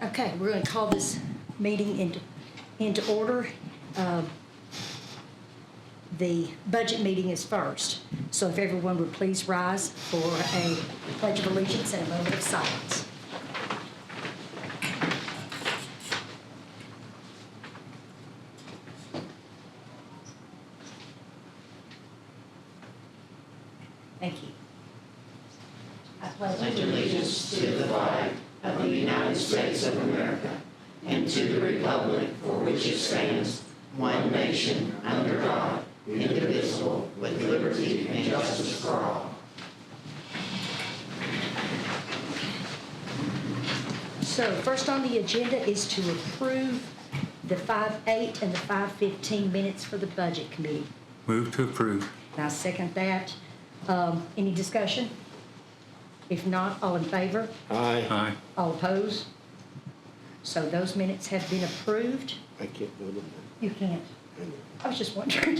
Okay, we're going to call this meeting into order. The budget meeting is first. So if everyone would please rise for a pledge of allegiance and a moment of silence. Thank you. I pledge allegiance to the flag of the United States of America and to the republic for which it stands, one nation, under God, indivisible, with liberty and justice for all. So first on the agenda is to approve the 5:08 and the 5:15 minutes for the Budget Committee. Move to approve. And I second that. Any discussion? If not, all in favor? Aye. Aye. All opposed? So those minutes have been approved. I can't vote on that. You can't. I was just wondering.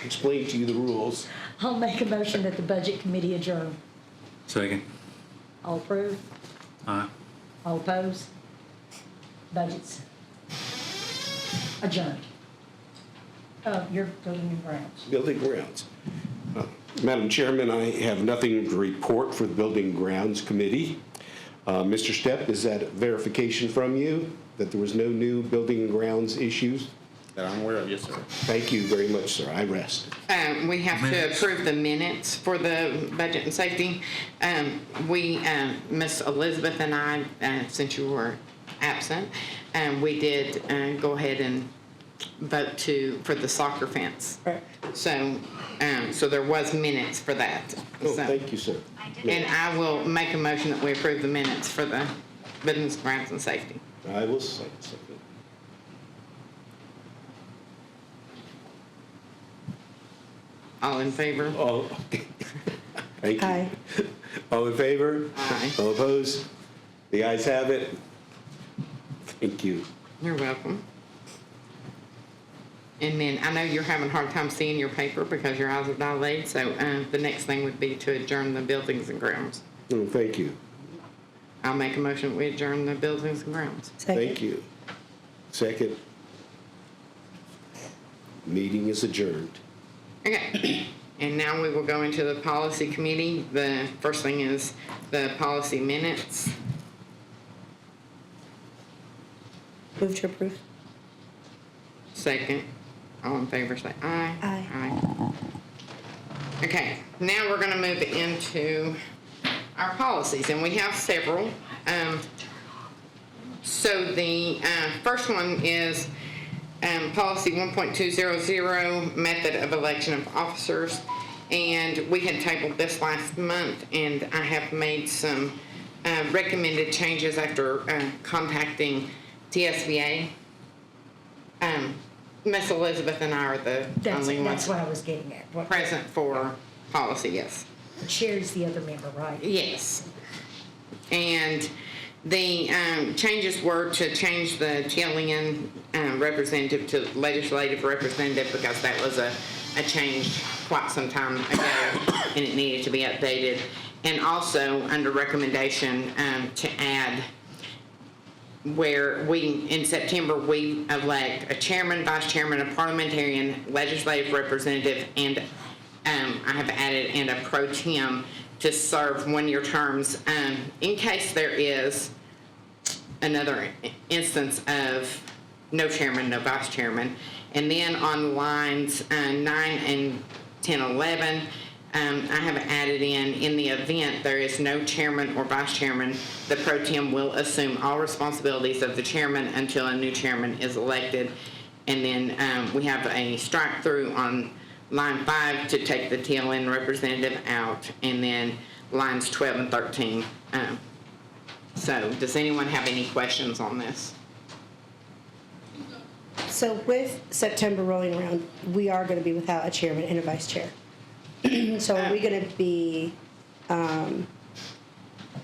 Explain to you the rules. I'll make a motion that the Budget Committee adjourn. Second. All approve? Aye. All opposed? Budget's adjourned. You're building new grounds. Building grounds. Madam Chairman, I have nothing to report for the Building Grounds Committee. Mr. Stepp, is that verification from you that there was no new building and grounds issues? That I'm aware of, yes, sir. Thank you very much, sir. I rest. We have to approve the minutes for the budget and safety. Miss Elizabeth and I, since you were absent, we did go ahead and vote for the soccer fence. Right. So there was minutes for that. Oh, So- thank you, sir. And I will make a motion that we approve the minutes for the business grounds and safety. I will second. All in favor? Oh, thank you. Aye. All in favor? Aye. All opposed? The ayes have it. Thank you. You're welcome. And then I know you're having a hard time seeing your paper because your eyes are dilated, so the next thing would be to adjourn the buildings and grounds. Oh, thank you. I'll make a motion that we adjourn the buildings and grounds. Thank you. Second. Meeting is adjourned. Okay, and now we will go into the policy committee. The first thing is the policy minutes. Move to approve. Second. All in favor say aye. Aye. Aye. Okay, now we're going to move into our policies, and we have several. So the first one is policy 1.200, method of election of officers. And we had tabled this last month, and I have made some recommended changes after contacting TSBA. Miss Elizabeth and I are the only That's ones what I was getting at. What present for policy, yes. Sherry's the other member, right? Yes. And the changes were to change the TLN representative to legislative representative because that was a change quite some time ago and it needed to be updated. And also under recommendation to add where in September, we elect a chairman, vice chairman, a parliamentarian, legislative representative, and I have added and a pro tem to serve one-year terms in case there is another instance of no chairman, no vice chairman. And then on lines 9 and 10, 11, I have added in the event there is no chairman or vice chairman, the pro tem will assume all responsibilities of the chairman until a new chairman is elected. And then we have a strike through on line 5 to take the TLN representative out, and then lines 12 and 13. So does anyone have any questions on this? So with September rolling around, we are going to be without a chairman and a vice chair. So are we going to be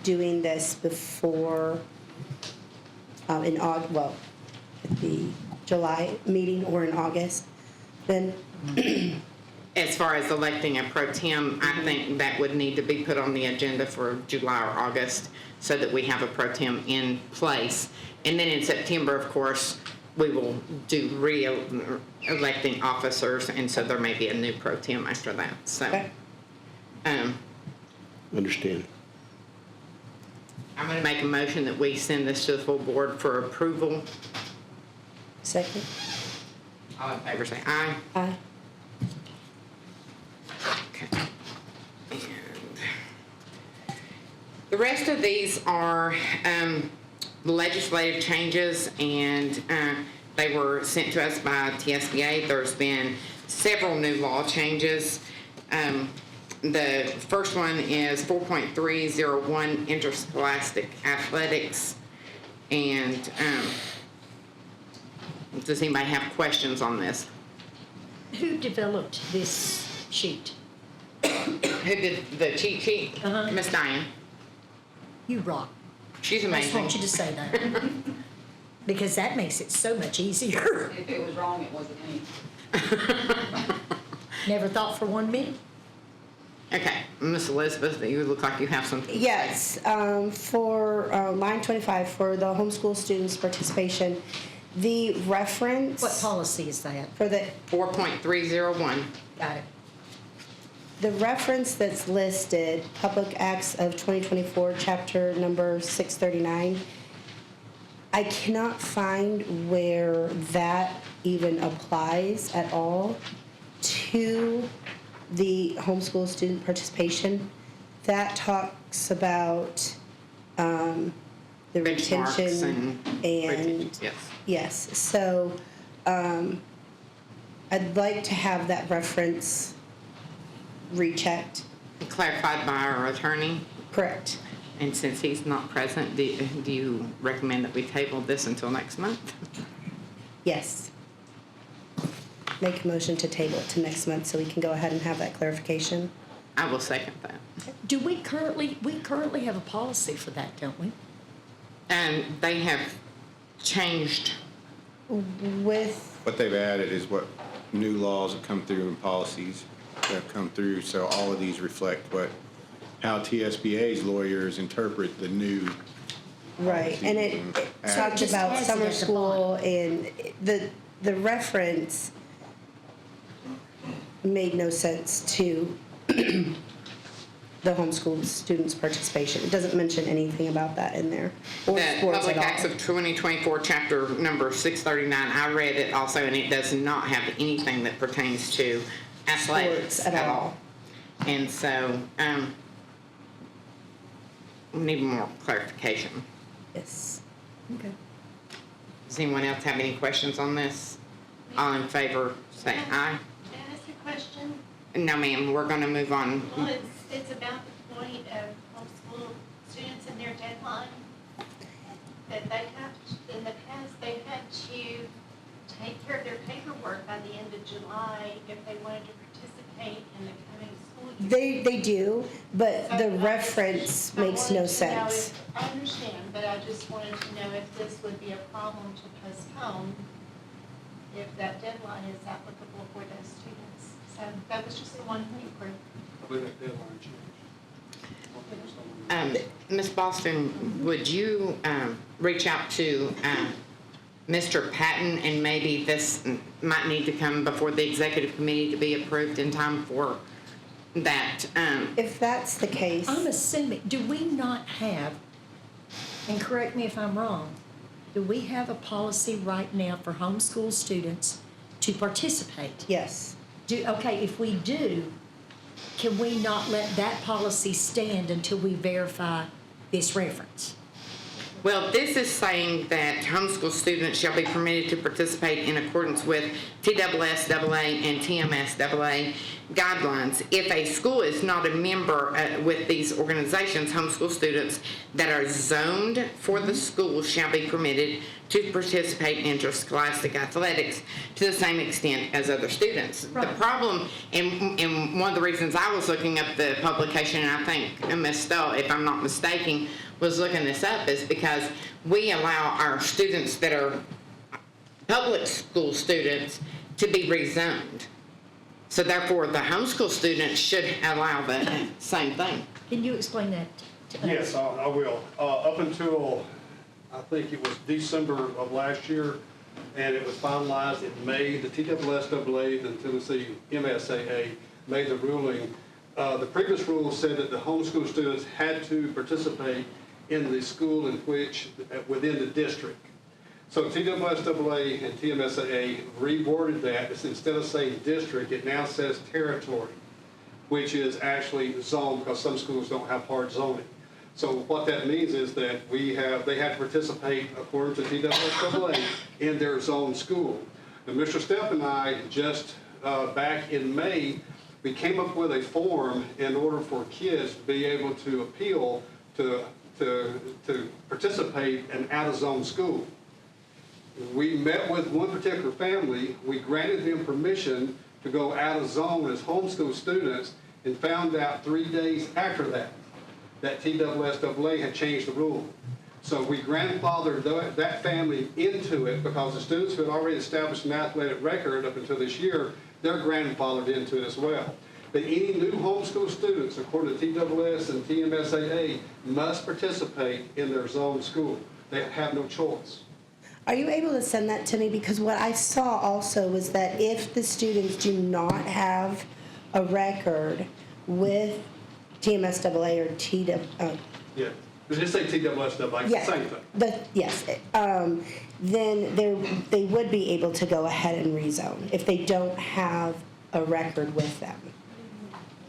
doing this before in August? Well, at the July meeting or in August? Then As far as electing a pro tem, I think that would need to be put on the agenda for July or August so that we have a pro tem in place. And then in September, of course, we will do re-electing officers, and so there may be a new pro tem after that, so. Okay. Understand. I'm going to make a motion that we send this to the full board for approval. Second? All in favor, say aye. Aye. Okay. And the rest of these are legislative changes, and they were sent to us by TSBA. There's been several new law changes. The first one is 4.301 interscholastic athletics, and does anybody have questions on this? Who developed this sheet? Who did the cheat sheet? Uh-huh. Miss Diane. You rock. She's I just amazing. want you to say that. Because that makes it so much easier. If it was wrong, it wasn't me. Never thought for 1 minute. Okay, Miss Elizabeth, you look like you have something. to say. Yes, for line 25, for the homeschool students' participation, the reference. What policy is that? For the 4.301. Got it. The reference that's listed, Public Acts of 2024, chapter number 639, I cannot find where that even applies at all to the homeschool student participation. That talks about the Benchmarks retention retention, yes. yes, so I'd like to have that reference rechecked. Clarified by our attorney. Correct. And since he's not present, do you recommend that we table this until next month? Yes. Make a motion to table it to next month so we can go ahead and have that clarification. I will second that. Do we currently have a policy for that, don't we? And they have changed. With, What they've added is what new laws have come through and policies that have come through, so all of these reflect how TSBA's lawyers interpret the new. right, and it So talked just about has it summer at the school and the reference made no sense to the homeschool students' participation. It doesn't mention anything about that in there, or The sports Public at Acts all. of 2024, chapter number 639, I read it also, and it does not have anything that pertains to athletics Sports at all. And so, we need more clarification. Yes. Okay. Does anyone else have any questions on this? All in favor, say aye. May I ask a question? No, ma'am, we're gonna move on. Well, it's about the point of homeschool students and their deadline. That they have, in the past, they've had to take care of their paperwork by the end of July if they wanted to participate in the coming school year. They do, but So the I just- reference I makes no wanted to know sense. if- I understand, but I just wanted to know if this would be a problem to postpone if that deadline is applicable for those students. So that was just the one inquiry. Ms. Boston, would you reach out to Mr. Patton, and maybe this might need to come before the executive committee to be approved in time for that? If that's the case, I'm assuming, do we not have, and correct me if I'm wrong, do we have a policy right now for homeschool students to participate? yes. Okay, if we do, can we not let that policy stand until we verify this reference? Well, this is saying that homeschool students shall be permitted to participate in accordance with TSSAA and TMSAA guidelines. If a school is not a member with these organizations, homeschool students that are zoned for the school shall be permitted to participate in interscholastic athletics to the same extent as other students. The Right. problem, and one of the reasons I was looking up the publication, and I think Ms. Stoll, if I'm not mistaken, was looking this up, is because we allow our students that are public school students to be rezoned. So therefore, the homeschool students should allow the same thing. Can you explain that Yes, I will. Up until, I think it was December of last year, and it was finalized in May, the TSSAA and Tennessee MSAA made the ruling. The previous rule said that the homeschool students had to participate in the school in which, within the district. So TSSAA and TMSAA reworded that. It's, instead of saying district, it now says territory, which is actually zone, because some schools don't have hard zoning. So what that means is that they have to participate according to TSSAA in their zone school. And Mr. Stepp and I just, back in May, we came up with a form in order for kids to be able to appeal to participate in out-of-zone school. We met with one particular family, we granted them permission to go out of zone as homeschool students, and found out 3 days after that TSSAA had changed the rule. So we grandfathered that family into it because the students who had already established an athletic record up until this year, they're grandfathered into it as well. But any new homeschool students, according to TSS and TMSAA, must participate in their zone school. They have no choice. Are you able to send that to me? Because what I saw also was that if the students do not have a record with TMSAA or Yeah, but just say TSSAA, it's the same thing. Yes, then they would be able to go ahead and rezone if they don't have a record with them.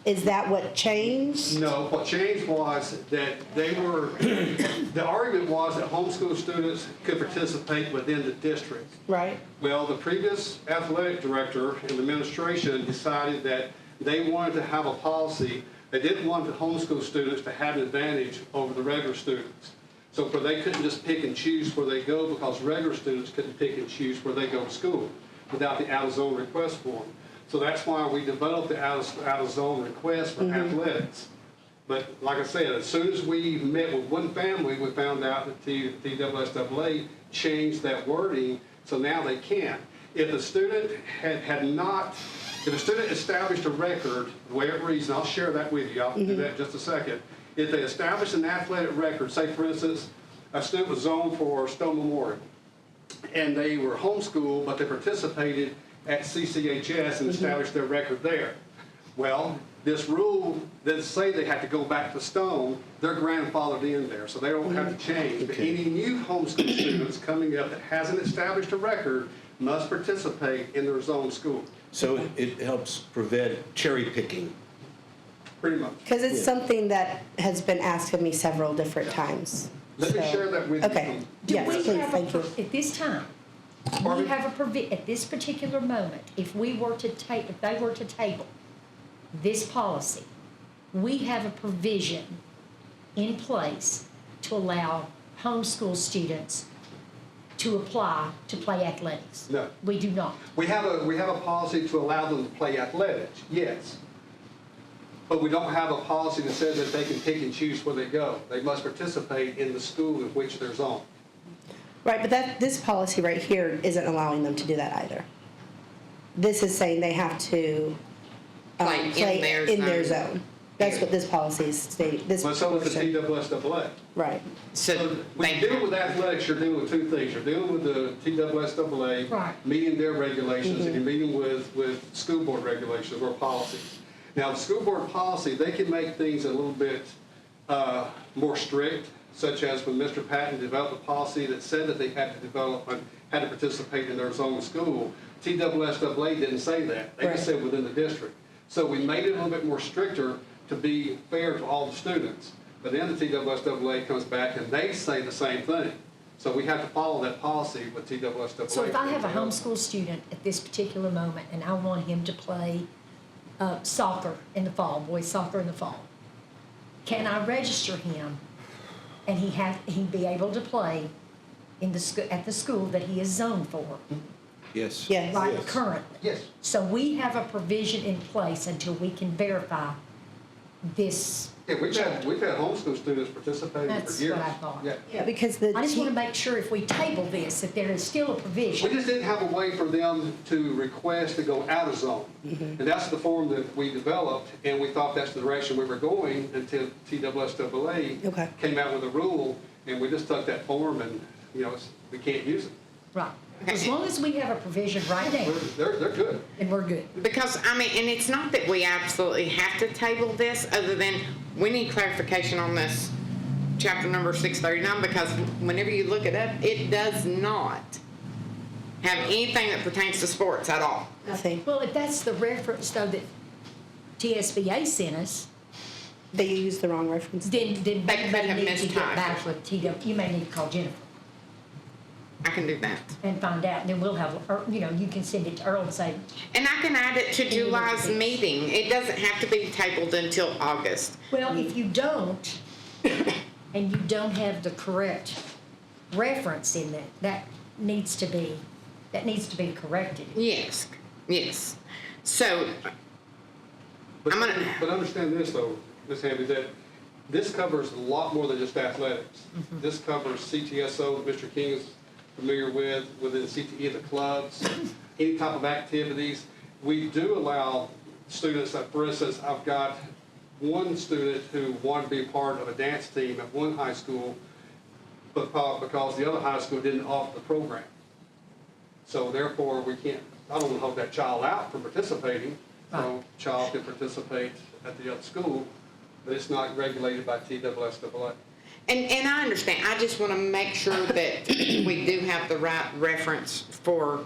Is that what changed? No, what changed was that the argument was that homeschool students could participate within the district. Right. Well, the previous athletic director and the administration decided that they wanted to have a policy. They didn't want the homeschool students to have an advantage over the regular students. So where they couldn't just pick and choose where they go, because regular students couldn't pick and choose where they go to school without the out-of-zone request form. So that's why we developed the out-of-zone request for athletics. But like I said, as soon as we met with one family, we found out that TSSAA changed that wording, so now they can. If a student if a student established a record, the way it reads, and I'll share that with you, I'll do that in just a second. If they established an athletic record, say for instance, a student was zoned for Stone Memorial, and they were homeschooled, but they participated at CCHS and established their record there. Well, this rule doesn't say they have to go back to Stone. They're grandfathered in there, so they don't have to change. But any new homeschool students coming up that hasn't established a record must participate in their zone school, So it helps prevent cherry picking. pretty much. Because it's something that has been asked of me several different times. Let me So- share that with you. Okay. Do Yes, we please, have thank you. at this time, Pardon? we have at this particular moment, if they were to table this policy, we have a provision in place to allow homeschool students to apply to play athletics? No. We do not. We have a policy to allow them to play athletics, yes. But we don't have a policy that says that they can pick and choose where they go. They must participate in the school in which they're zoned. Right, but this policy right here isn't allowing them to do that either. This is saying they have to Play in their in their zone. zone. That's what this policy is stating, this But so is the portion. TSSAA. Right. So When they you deal with athletics, you're dealing with two things. You're dealing with the TSSAA, Right. meeting their regulations, and you're meeting with school board regulations or policies. Now, the school board policy, they can make things a little bit more strict, such as when Mr. Patton developed a policy that said that they had to participate in their zone school. TSSAA didn't say that. They just Right. said within the district. So we made it a little bit more stricter to be fair to all the students. But then the TSSAA comes back and they say the same thing. So we have to follow that policy with TSSAA. So if I have a homeschool student at this particular moment and I want him to play soccer in the fall, boys soccer in the fall, can I register him and he'd be able to play in at the school that he is zoned for, Yes. Yes. right, currently? Yes. So we have a provision in place until we can verify this. Yeah, we've had homeschool students participating for That's years. what I thought. Yeah. Yeah, because the. I just want to make sure if we table this, that there is still a We provision. just didn't have a way for them to request to go out of zone. And that's the form that we developed, and we thought that's the direction we were going until TSSAA Okay. came out with a rule, and we just took that form and, we can't use it. Right. As long as we have a provision right now, They're good. then we're good. Because, I mean, and it's not that we absolutely have to table this, other than we need clarification on this chapter number 639, because whenever you look it up, it does not have anything that pertains to sports at all. Nothing. Well, if that's the reference though that TSBA sent us, They used the wrong reference. then They could they have need to get mistyped. back with TW. You may need to call Jennifer I can do that. and find out, and then we'll have, or, you can send it to Earl and say, And I can add it to Can you look at July's this? meeting. It doesn't have to be tabled until August. well, if you don't, and you don't have the correct reference in it, that needs to be corrected. Yes, yes. So, But I'm gonna- but understand this, though, Ms. Hamby, that this covers a lot more than just athletics. This covers CTSO, that Mr. King is familiar with, within CTE, the clubs, any type of activities. We do allow students, like, for instance, I've got one student who wanted to be part of a dance team at one high school, but because the other high school didn't offer the program. So therefore, I don't want to hold that child out from participating. So child can participate at the other school, but it's not regulated by TSSAA. and I understand. I just want to make sure that we do have the right reference for,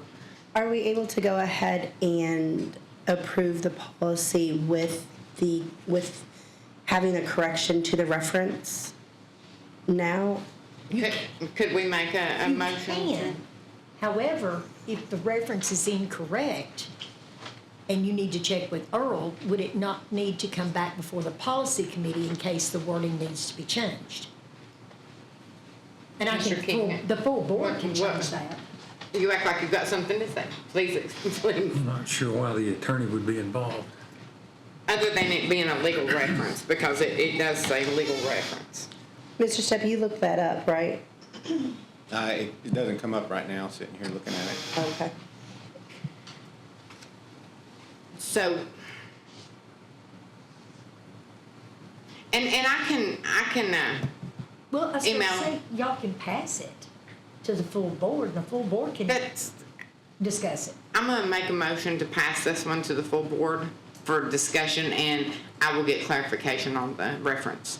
Are we able to go ahead and approve the policy with having a correction to the reference now? could we make a You motion? can. However, if the reference is incorrect and you need to check with Earl, would it not need to come back before the policy committee in case the wording needs to be changed? And I Mr. King. think the full board can What- change that. You act like you've got something to say. Please, please. I'm not sure why the attorney would be involved. Other than it being a legal reference, because it does say legal reference. Mr. Stepp, you looked that up, right? It doesn't come up right now, sitting here looking at it. Okay. So, and I can, Well, I was gonna Email. say, y'all can pass it to the full board, and the full board can that's, discuss it. I'm gonna make a motion to pass this one to the full board for discussion, and I will get clarification on the reference.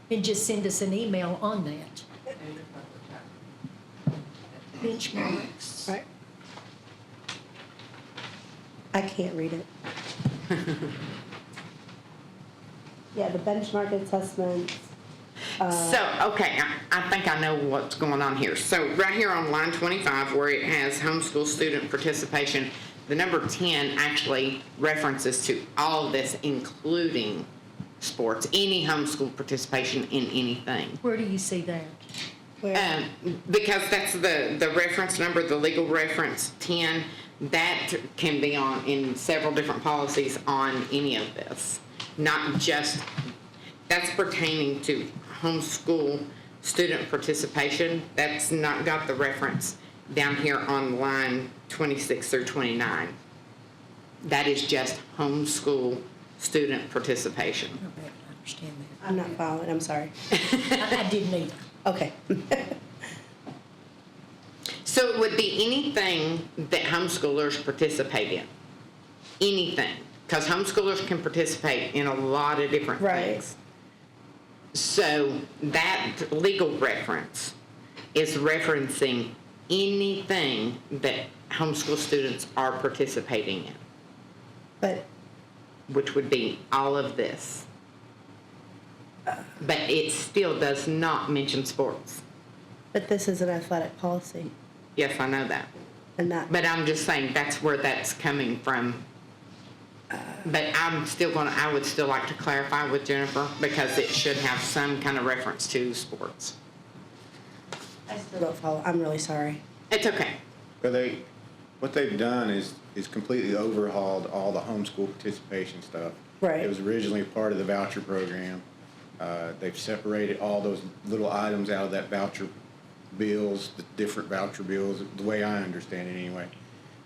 And just send us an email on that. Benchmarks. Right. I can't read it. Yeah, the benchmark assessments. So, okay, I think I know what's going on here. So right here on line 25, where it has homeschool student participation, the number 10 actually references to all of this, including sports, any homeschool participation in anything. Where do you see that? Where? Because that's the reference number, the legal reference 10, that can be on in several different policies on any of this. Not just, that's pertaining to homeschool student participation. That's not got the reference down here on line 26 through 29. That is just homeschool student participation. I bet I understand that. I'm not following, I'm sorry. I didn't either. Okay. So it would be anything that homeschoolers participate in. Anything. Because homeschoolers can participate in a lot of different Right. things. So that legal reference is referencing anything that homeschool students are participating in, But, which would be all of this. But it still does not mention sports. but this is an athletic policy, Yes, I know that. and that, But I'm just saying that's where that's coming from. But I would still like to clarify with Jennifer because it should have some kind of reference to sports. I still don't follow, I'm really sorry. It's okay. But what they've done is completely overhauled all the homeschool participation stuff. Right. It was originally part of the voucher program. They've separated all those little items out of that voucher bills, the different voucher bills, the way I understand it anyway.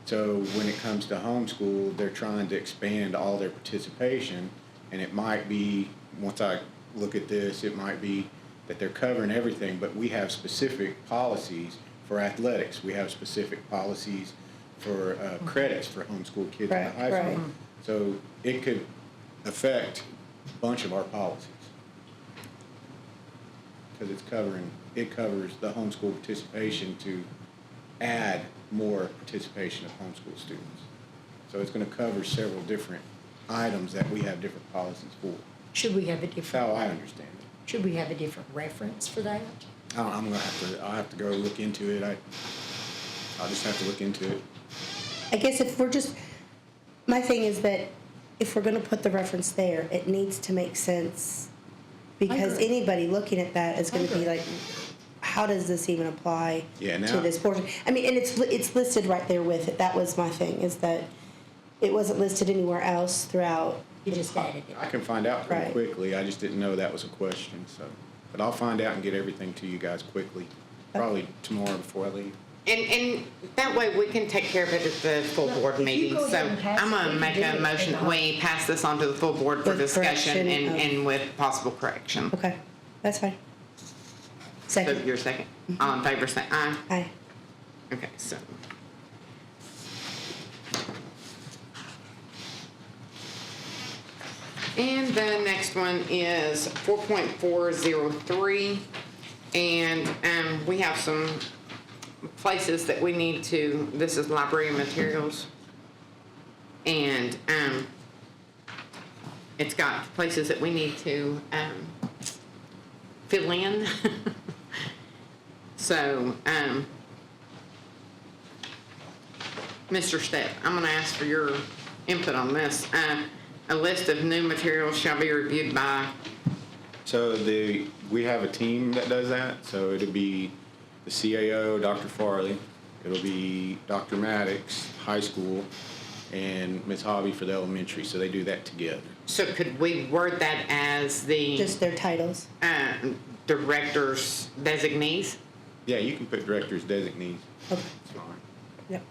So when it comes to homeschool, they're trying to expand all their participation, and it might be, once I look at this, it might be that they're covering everything, but we have specific policies for athletics. We have specific policies for credits for homeschool kids in the Right, high school. right. So it could affect a bunch of our policies. Because it covers the homeschool participation to add more participation of homeschool students. So it's gonna cover several different items that we have different policies for. Should we have a That's different, how I understand it. should we have a different reference for that? I'll have to go look into it. I'll just have to look into it. I guess if we're just, my thing is that if we're gonna put the reference there, it needs to make sense. Because agree. anybody looking at that is gonna be agree. like, how does this even apply Yeah, to now- this portion? I mean, and it's listed right there with it. That was my thing, is that it wasn't listed anywhere else throughout. You just added it. I can find out pretty Right. quickly. I just didn't know that was a question, so. But I'll find out and get everything to you guys quickly, probably tomorrow before I leave. And that way we can take care of it at the full Well, board if you meeting. go So ahead and pass I'm it, gonna we can make do a it motion, and we pass this on to the full board for With discussion correction of- and with possible correction. Okay, that's fine. So Second, your second, all in favor, say aye. aye. Okay, so. And the next one is 4.403. And we have some places that we need to, this is library materials. And it's got places that we need to fill in. So, Mr. Stepp, I'm gonna ask for your input on this. A list of new materials shall be reviewed by, So we have a team that does that, so it'll be the CAO, Dr. Farley, it'll be Dr. Maddox, high school, and Ms. Hobby for the elementary, so they do that together. so could we word that as the Just their titles. director's designees? Yeah, you can put directors designees, Okay, it's fine. yep.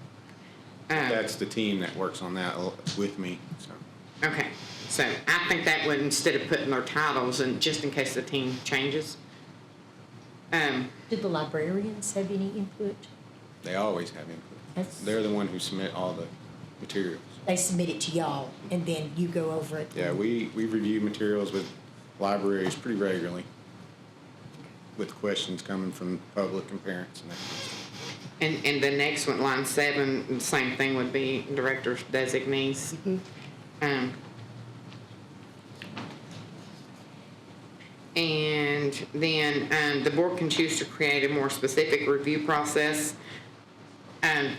That's the team that works on that with me, so. Okay, so I think that would, instead of putting their titles, and just in case the team changes. Did the librarians have any input? They always have input. That's- They're the one who submit all the materials. They submit it to y'all, and then you go over it? Yeah, we review materials with libraries pretty regularly, with questions coming from public and parents and that kind of stuff. And the next one, line 7, the same thing would be director's designees. And then the board can choose to create a more specific review process.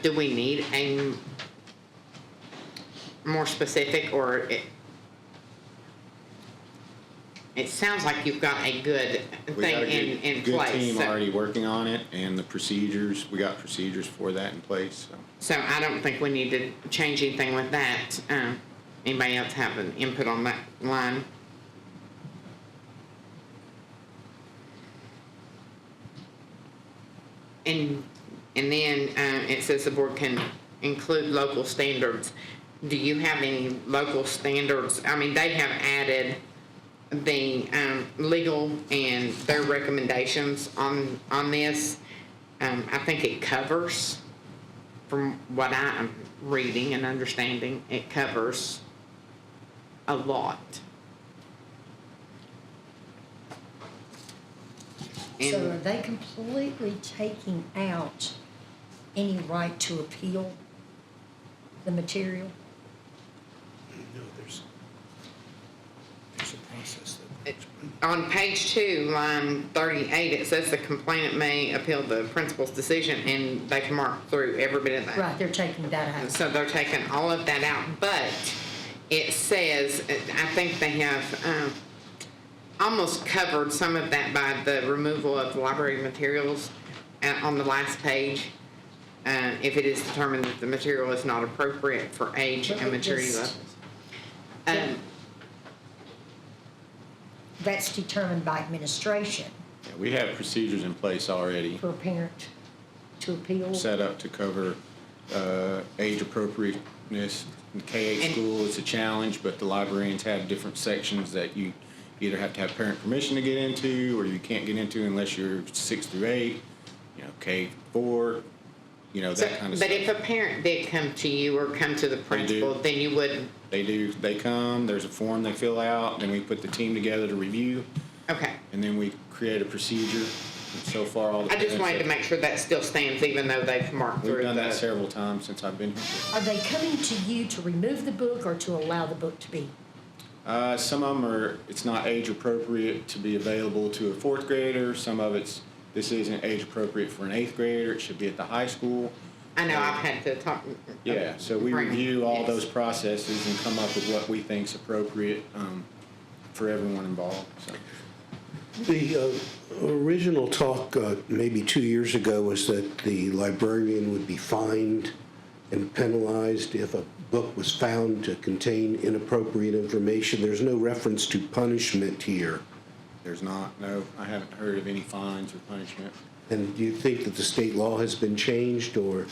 Do we need a more specific, or it sounds like you've got a good We got a thing in good place. team so- already working on it, and the procedures, we got procedures for that in place, so. So I don't think we need to change anything with that. Anybody else have an input on that line? And then it says the board can include local standards. Do you have any local standards? I mean, they have added the legal and their recommendations on this. I think it covers, from what I'm reading and understanding, it covers a lot. So are And they completely taking out any right to appeal the material? No, there's a process that. on page 2, line 38, it says the complainant may appeal the principal's decision, and they can mark through every bit of that. Right, they're taking that out. So they're taking all of that out, but it says, I think they have almost covered some of that by the removal of library materials on the last page. If it is determined that the material is not appropriate for age But and it maturity just- levels. that's determined by administration Yeah, we have procedures in place already for a parent to appeal. set up to cover age appropriateness. In K-8 And- school, it's a challenge, but the librarians have different sections that you either have to have parent permission to get into, or you can't get into unless you're 6 through 8, K-4, So, that kind of but stuff. if a parent did come to you or come to the principal, then you would, They come, there's a form they fill out, then we put the team together to review, okay. and then we create a procedure. And so far, all the I just parents wanted to have- make sure that still stands, even though they've marked We've through done that the. several times since I've been here. Are they coming to you to remove the book or to allow the book to be? Some of them it's not age appropriate to be available to a 4th grader. Some of this isn't age appropriate for an 8th grader. It should be at the high school. I know I've had to talk. Yeah, so we Right. review all Yes. those processes and come up with what we think's appropriate for everyone involved. So. The original talk, maybe 2 years ago, was that the librarian would be fined and penalized if a book was found to contain inappropriate information. There's no reference to punishment here. There's not, no, I haven't heard of any fines or punishment. And do you think that the state law has been changed, or?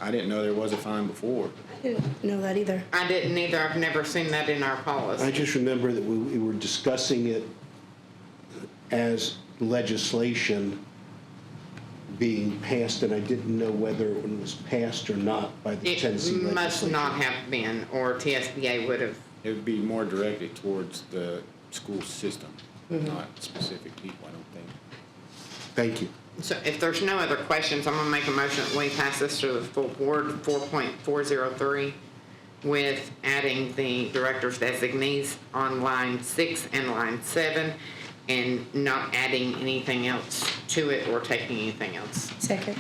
I didn't know there was a fine before. I didn't know that either. I didn't either. I've never seen that in our I policy. just remember that we were discussing it as legislation being passed, and I didn't know whether it was passed or not by the It Tennessee legislature. must not have been, or TSBA would have. It would be more directed towards the school system, not specific people, I don't think. Thank you. So if there's no other questions, I'm gonna make a motion that we pass this to the full board, 4.403, with adding the director's designees on line 6 and line 7, and not adding anything else to it or taking anything else. Second.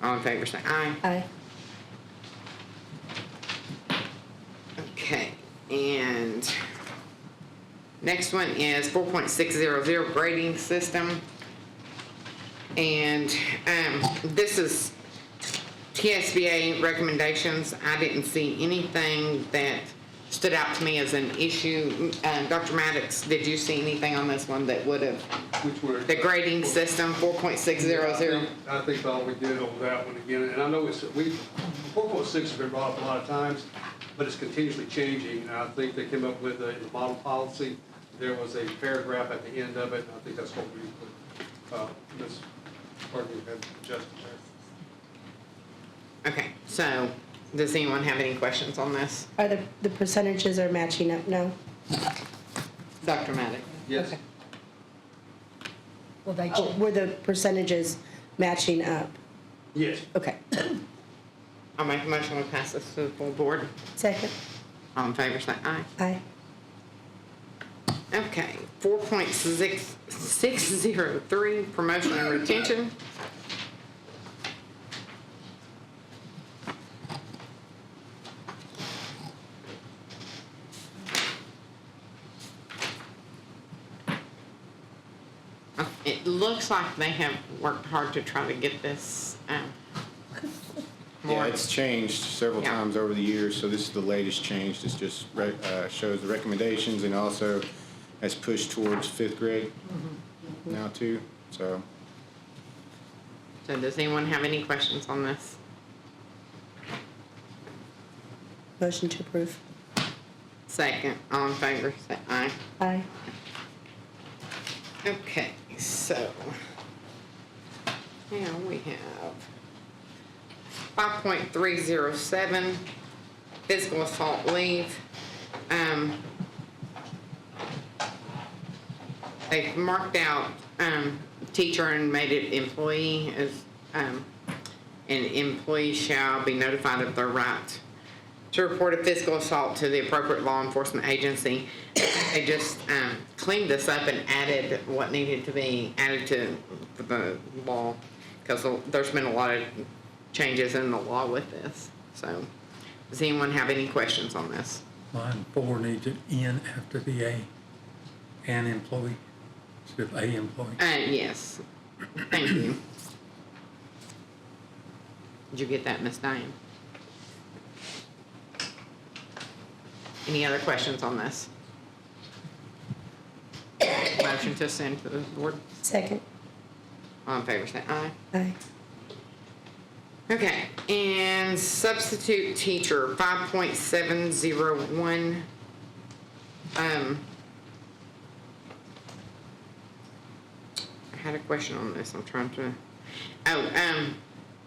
All in favor, say aye. Aye. Okay, and next one is 4.600 grading system. And this is TSBA recommendations. I didn't see anything that stood out to me as an issue. Dr. Maddox, did you see anything on this one that would have, Which were. the grading system, 4.600? I think all we did on that one again, and I know 4.6 has been brought up a lot of times, but it's continuously changing. And I think they came up with a model policy. There was a paragraph at the end of it, and I think that's what we put, Ms. Courtney had suggested there. Okay, so does anyone have any questions on this? Are the percentages are matching up? No? Dr. Maddox? Yes. Okay. Will they Oh, check? were the percentages matching up? Yes. Okay. I'll make a motion to pass this to the full board. Second. All in favor, say aye. Aye. Okay, 4.603, promotion and retention. It looks like they have worked hard to try to get this, Yeah, more. it's changed several Yeah. times over the years, so this is the latest change. This just shows the recommendations and also has pushed towards 5th grade now too, so. So does anyone have any questions on this? Motion to approve. Second, all in favor, say aye. Aye. Okay, so now we have 5.307, physical assault leave. They've marked out teacher and made it employee as an employee shall be notified of their right to report a physical assault to the appropriate law enforcement agency. They just cleaned this up and added what needed to be added to the law, because there's been a lot of changes in the law with this. So, does anyone have any questions on this? Line 4 needs an N after the A, an employee, instead of a employee. Yes, thank you. Did you get that, Miss Diane? Any other questions on this? motion to send to the board? Second. All in favor, say aye. Aye. Okay, and substitute teacher, 5.701. I had a question on this, I'm trying to,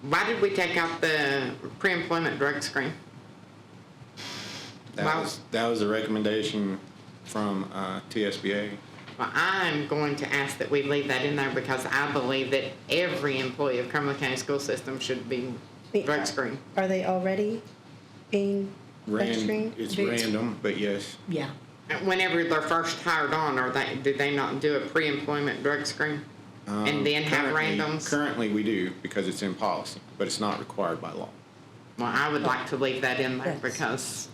why did we take out the pre-employment drug screen? Wow. That was a recommendation from TSBA. Well, I'm going to ask that we leave that in there because I believe that every employee of Cumberland County School System should be drug screened. Are they already being drug screened? It's random, but yes. Yeah. Whenever they're first hired on, did they not do a pre-employment drug screen? And then have randoms? Currently, we do because it's in policy, but it's not required by law. Well, I would like to leave that in there Yes. because,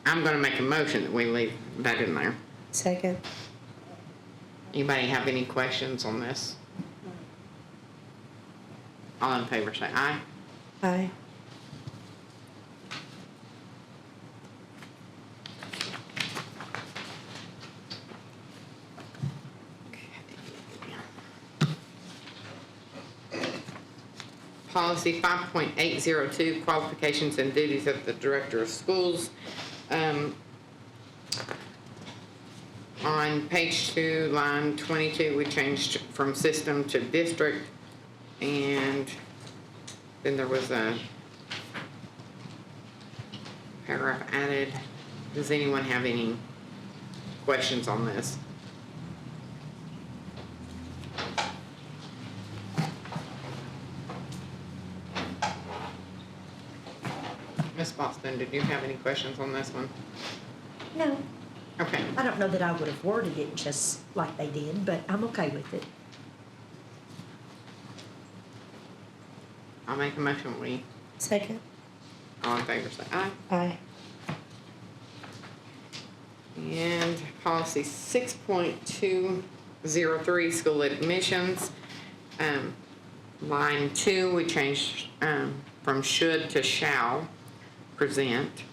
I'm gonna make a motion that we leave that in there. Second. Anybody have any questions on this? All in favor, say aye. Aye. Policy 5.802, qualifications and duties of the director of schools. On page 2, line 22, we changed from system to district, and then there was a paragraph added. Does anyone have any questions on this? Ms. Boston, did you have any questions on this one? No, Okay. I don't know that I would have worded it just like they did, but I'm okay with it. I'll make a motion, we, Second. all in favor, say aye. Aye. And policy 6.203, school admissions. Line 2, we changed from should to shall present.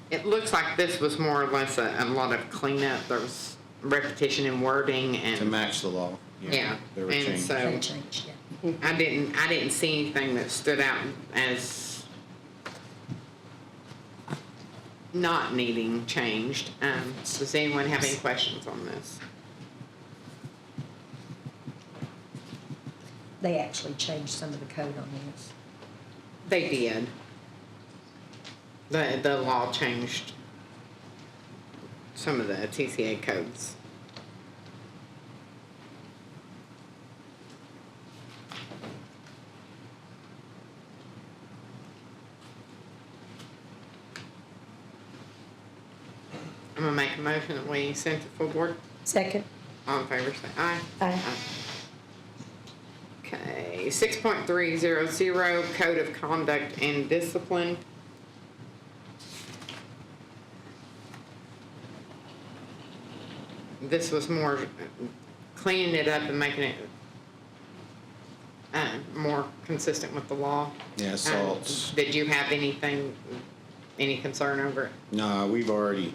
It looks like this was more or less a lot of cleanup. There was repetition in wording To and, match the law. yeah, There were and changes. so. They changed, yeah. I didn't see anything that stood out as not needing changed. Does anyone have any questions on this? They actually changed some of the code on this. They did. The law changed some of the TCA codes. I'm gonna make a motion that we send to full board. Second. All in favor, say aye. Aye. Okay, 6.300, Code of Conduct and Discipline. This was more cleaning it up and making it more consistent with the law. Yeah, assaults. Did you have any concern over it? No, we've already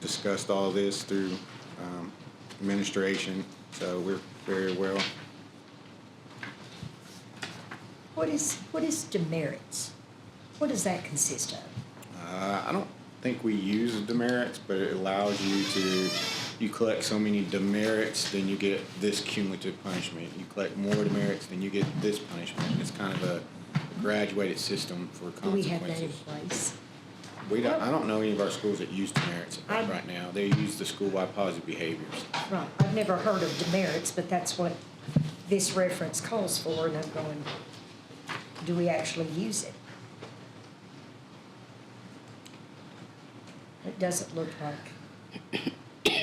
discussed all this through administration, so we're very well. What is demerits? What does that consist of? I don't think we use demerits, but it allows you collect so many demerits, then you get this cumulative punishment. You collect more demerits, then you get this punishment. It's kind of a graduated system for Do we have that in consequences. place? I don't know any of our schools that use demerits I- right now. They use the school-wide positive behaviors. Right, I've never heard of demerits, but that's what this reference calls for, and I'm going, do we actually use it? It doesn't look like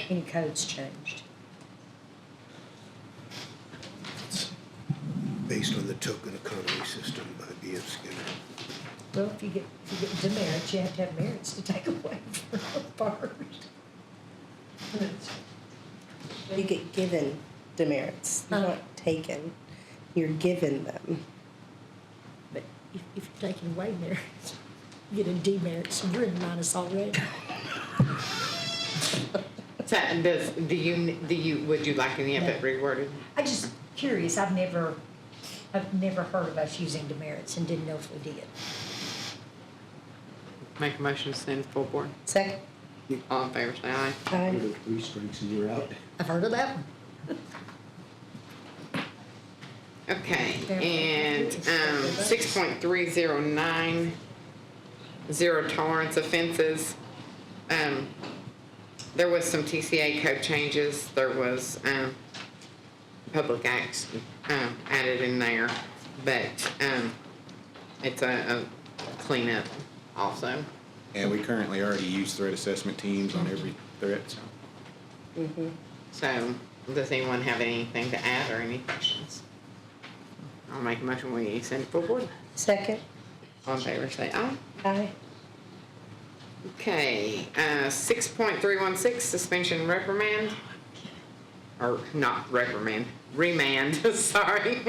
any codes changed. Based on the token economy system by B.F. Skinner. Well, if you get demerits, you have to have merits to take away from first. You get given demerits, you're not taken, you're given them. But if you're taking away merits, Get a demerit, so you're in minus already. So would you like any of it reworded? I'm just curious, I've never heard of us using demerits and didn't know if we did. Make a motion to send to full board. Second. All in favor, say aye. Aye. 3 strikes and you're out. I've heard of that one. Okay, and 6.309, zero tolerance offenses. There was some TCA code changes. There was public acts added in there, but it's a cleanup also. And we currently already use threat assessment teams on every threat, so. So, does anyone have anything to add or any questions? I'll make a motion, we send it full board. Second. All in favor, say aye. Aye. Okay, 6.316, suspension reprimand. Or not reprimand, remand, sorry.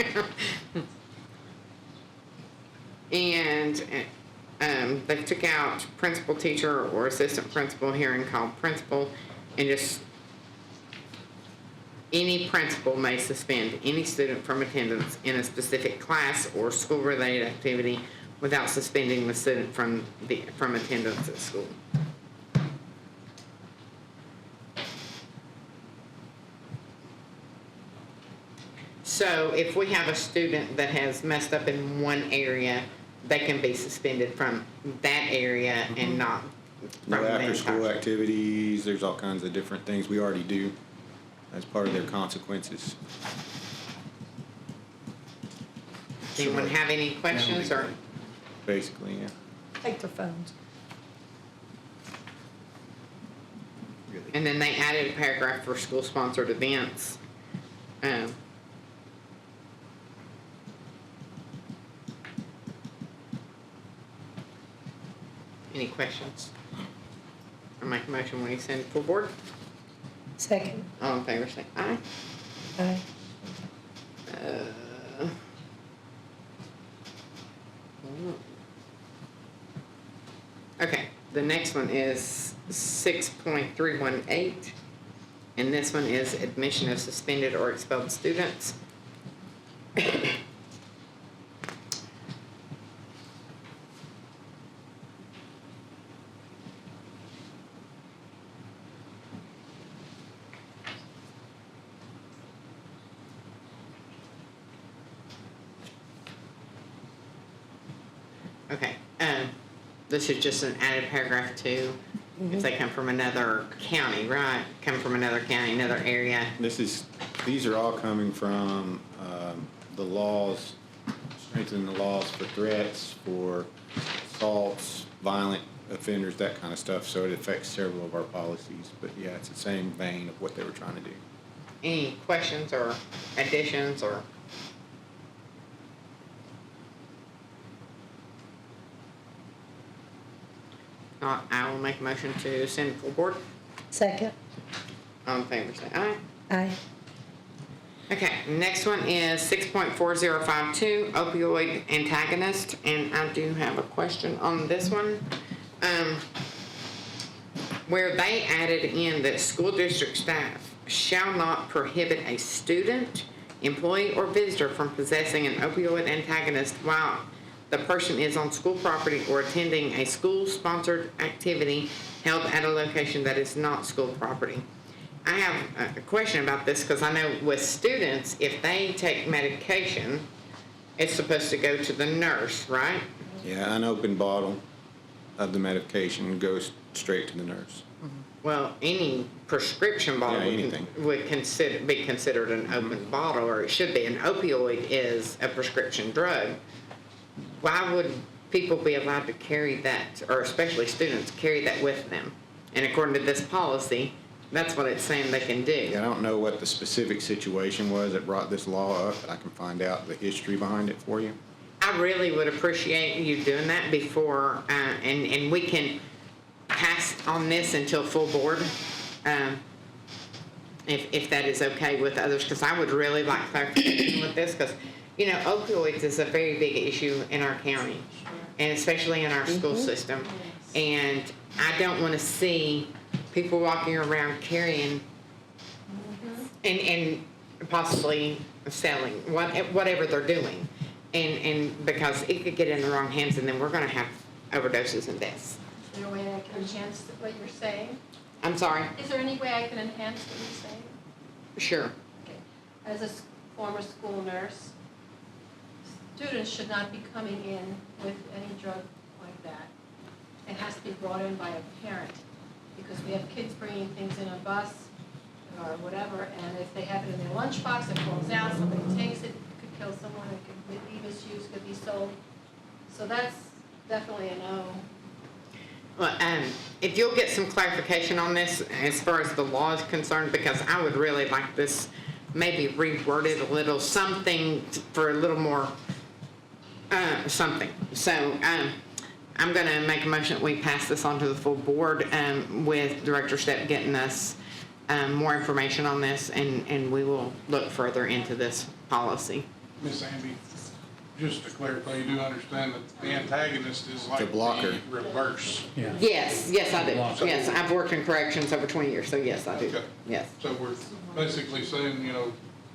And they took out principal, teacher, or assistant principal here and called principal, and just any principal may suspend any student from attendance in a specific class or school-related activity without suspending the student from attendance at school. So if we have a student that has messed up in one area, they can be suspended from that area and not from No the after-school entire. activities, there's all kinds of different things we already do as part of their consequences. Anyone have any questions or? Basically, yeah. Take their phones. And then they added a paragraph for school-sponsored events. Any questions? I make a motion when you send it full board. Second. All in favor, say aye. Aye. Okay, the next one is 6.318, and this one is admission of suspended or expelled students. Okay, this is just an added paragraph too. If they come from another county, right? Come from another county, another area. These are all coming from the laws, strengthening the laws for threats, for assaults, violent offenders, that kind of stuff. So it affects several of our policies. But yeah, it's the same vein of what they were trying to do. Any questions or additions or? Not, I will make a motion to send it full board. Second. All in favor, say aye. Aye. Okay, next one is 6.4052, opioid antagonist, and I do have a question on this one. Where they added in that school district staff shall not prohibit a student, employee, or visitor from possessing an opioid antagonist while the person is on school property or attending a school-sponsored activity held at a location that is not school property. I have a question about this because I know with students, if they take medication, it's supposed to go to the nurse, right? Yeah, an open bottle of the medication goes straight to the nurse. Well, any prescription bottle Yeah, anything. would be considered an open bottle, or it should be. An opioid is a prescription drug. Why would people be allowed to carry that, or especially students, carry that with them? And according to this policy, that's what it's saying they can do. Yeah, I don't know what the specific situation was that brought this law up, but I can find out the history behind it for you. I really would appreciate you doing that before, and we can pass on this until full board, if that is okay with others, because I would really like clarification with this, because You know, opioids is a very big issue in our county, and especially in our school system. And I don't want to see people walking around carrying and possibly selling whatever they're doing. And because it could get in the wrong hands, and then we're going to have overdoses and deaths. Is there a way I can enhance what you're saying? I'm sorry. Is there any way I can enhance what you're saying? Sure. Okay. As a former school nurse, students should not be coming in with any drug like that. It has to be brought in by a parent, because we have kids bringing things in a bus or whatever, and if they have it in their lunchbox, it falls out, somebody takes it, could kill someone, it could be misused, could be sold. So that's definitely a no. Well, if you'll get some clarification on this as far as the law is concerned, because I would really like this maybe reworded a little, something for a little more, something. So, I'm gonna make a motion that we pass this on to the full board, with Director Stepp getting us, more information on this, and we will look further into this policy. Miss Andy, just to clarify, you do understand that the antagonist is like The blocker. the reverse. Yeah. Yes, I do. Yes, I've worked in corrections over 20 years, so yes, I do. Okay. Yes. So we're basically saying,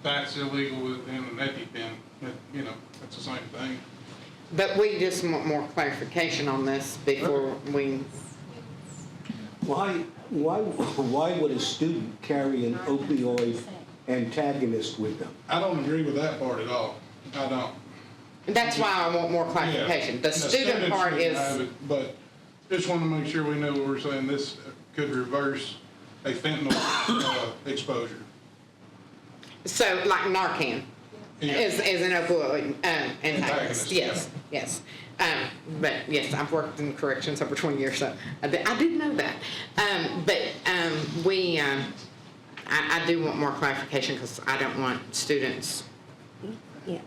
that's illegal within an EpiPen, it's the same thing. But we just want more clarification on this before we, Why would a student carry an opioid antagonist with them? I don't agree with that part at all. I don't. that's why I want more clarification. Yeah. The student part students shouldn't have is, it, but just want to make sure we know what we're saying. This could reverse a fentanyl exposure. so like Narcan Yeah. is an opioid antagonist. Antagonist, Yes. But yes, I've worked in corrections over 20 years, so I did know that. I do want more clarification because I don't want students Yeah.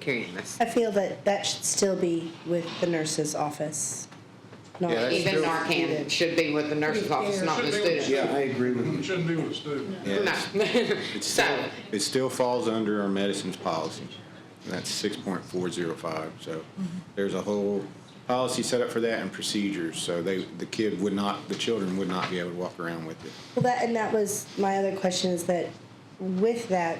carrying this. I feel that that should still be with the nurse's office. Not Yeah, that's Even still- Narcan should be with the nurse's office, not the Should be with student. Yeah, I agree with It you. shouldn't be with a student. Yeah, No. it's So, still, it still falls under our medicines policy. And that's 6.405. So there's a whole policy set up for that and procedures. So the children would not be able to walk around with it. Well, that was my other question, is that with that,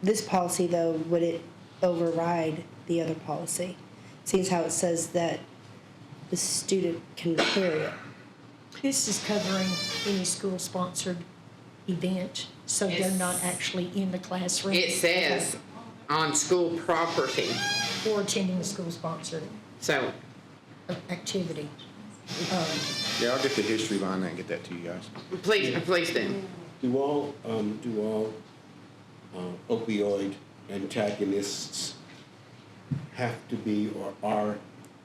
this policy though, would it override the other policy? Seems how it says that the student can carry it. This is covering any school-sponsored event, so they're Yes. not actually in the classroom. it says on school property, Or attending a school-sponsored so, activity. Yeah, I'll get the history behind that and get that to you guys. please do. Do all opioid antagonists have to be or are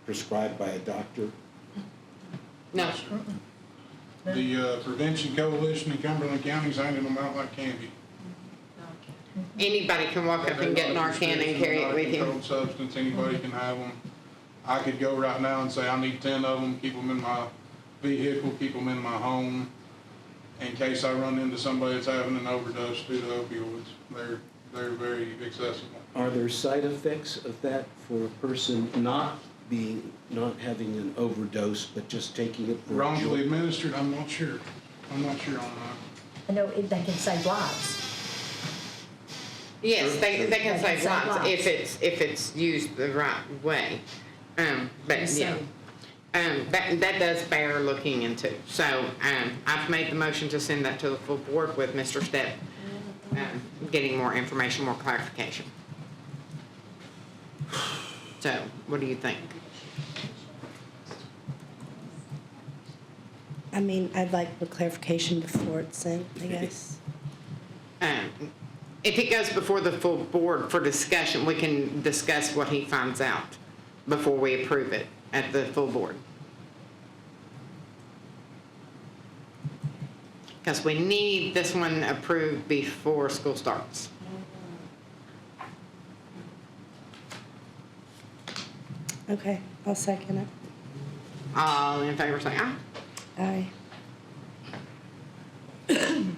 prescribed by a doctor? No, The Prevention Coalition in Cumberland County handing them out like candy. anybody can walk up and get Narcan and carry it with you. Controlled substance, anybody can have them. I could go right now and say, I need 10 of them, keep them in my vehicle, keep them in my home, in case I run into somebody that's having an overdose due to opioids. They're very accessible. Are there side effects of that for a person not having an overdose, but just taking it for a Wrongfully joint? administered, I'm not sure. I'm not sure on that. I know they can save lives. Yes, they can They save can lives save if it's used the right way. But yeah. That does bear looking into. So, I've made the motion to send that to the full board with Mr. Stepp, getting more information, more clarification. So, what do you think? I mean, I'd like the clarification before it's sent, I guess. If it goes before the full board for discussion, we can discuss what he finds out before we approve it at the full board. Because we need this one approved before school starts. Okay, I'll second it. All in favor say aye. Aye.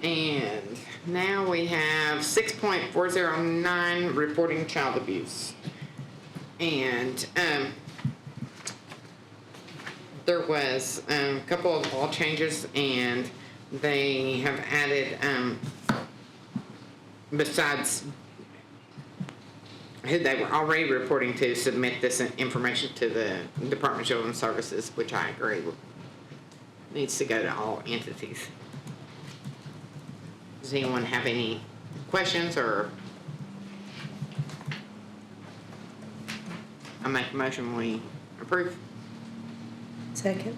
And Now we have 6.409, reporting child abuse. And, there was a couple of law changes, and they have added, besides who they were already reporting to, submit this information to the Department of Children's Services, which I agree with. Needs to go to all entities. Does anyone have any questions, or? I make a motion, we approve. Second?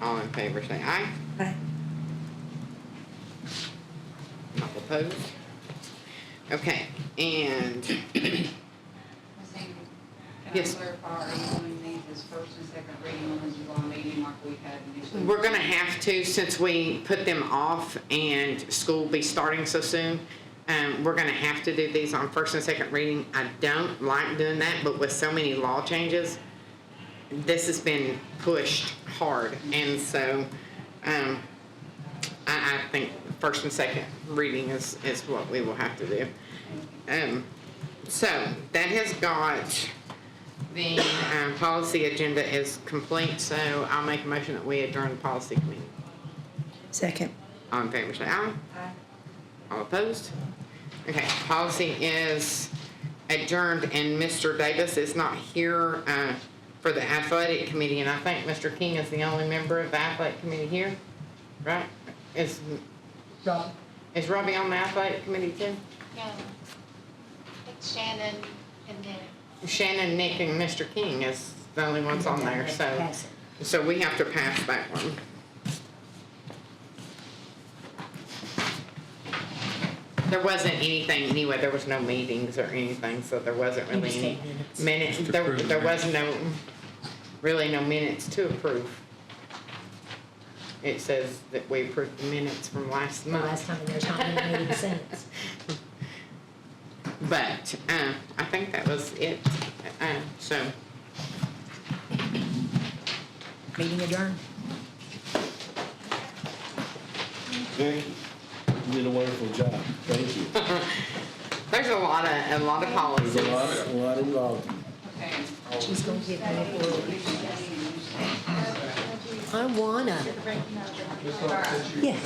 All in favor, say aye. Aye. All opposed? Okay, and Can I Yes. clarify, are you doing these as first and second reading on the July meeting like we had initially? we're gonna have to, since we put them off and school will be starting so soon, we're gonna have to do these on first and second reading. I don't like doing that, but with so many law changes, this has been pushed hard, and so, I think first and second reading is what we will have to do. So, that has got, the, policy agenda is complete, so I'll make a motion that we adjourn the policy committee. Second. All in favor, say aye. Aye. All opposed? Okay, policy is adjourned, and Mr. Davis is not here, for the athletic committee, and I think Mr. King is the only member of the athletic committee here, right? Is Robbie on the athletic committee too? Yeah. It's Shannon and Nick. Shannon, Nick, and Mr. King is the only ones on there, Pass it. so we have to pass that one. There wasn't anything, anyway, there was no meetings or anything, so there wasn't You really just any take minutes. minutes, Just there approve was minutes. no, really no minutes to approve. It says that we approved the minutes from last The month. last time, and there's not been any since. But, I think that was it, so, Meeting adjourned. Vicky, you did a wonderful job. Thank you. there's a lot of There's policies. a lot involved. Okay. She's gonna get me I wanna. Yes.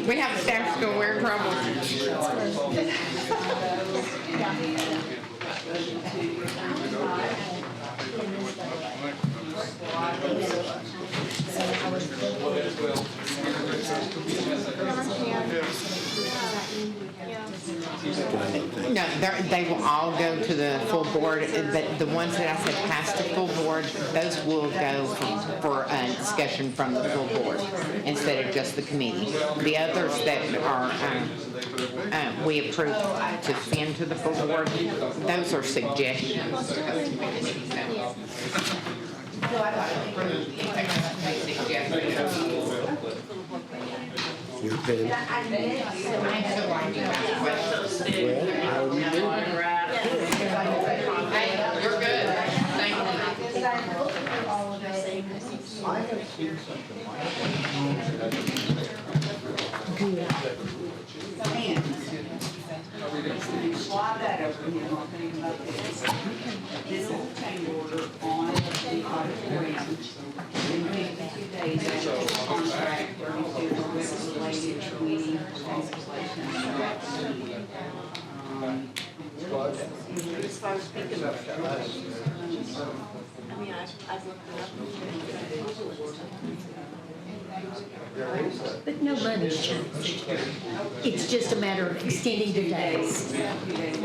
We have staff school, we're in trouble. No, they will all go to the full board. The ones that I said passed the full board, those will go for a discussion from the full board instead of just the committee. The others that are, we approve to send to the full board, those are suggestions. Your pen. Well, How do you do? hey, you're good. Thank you. Slide that over here, I'll tell you about this. This is a change order on the auditorium. In 52 days after the contract, there is a related to any legislation. Who's supposed to pick it up? But no money's changed. It's just a matter of extending the days. 2 days.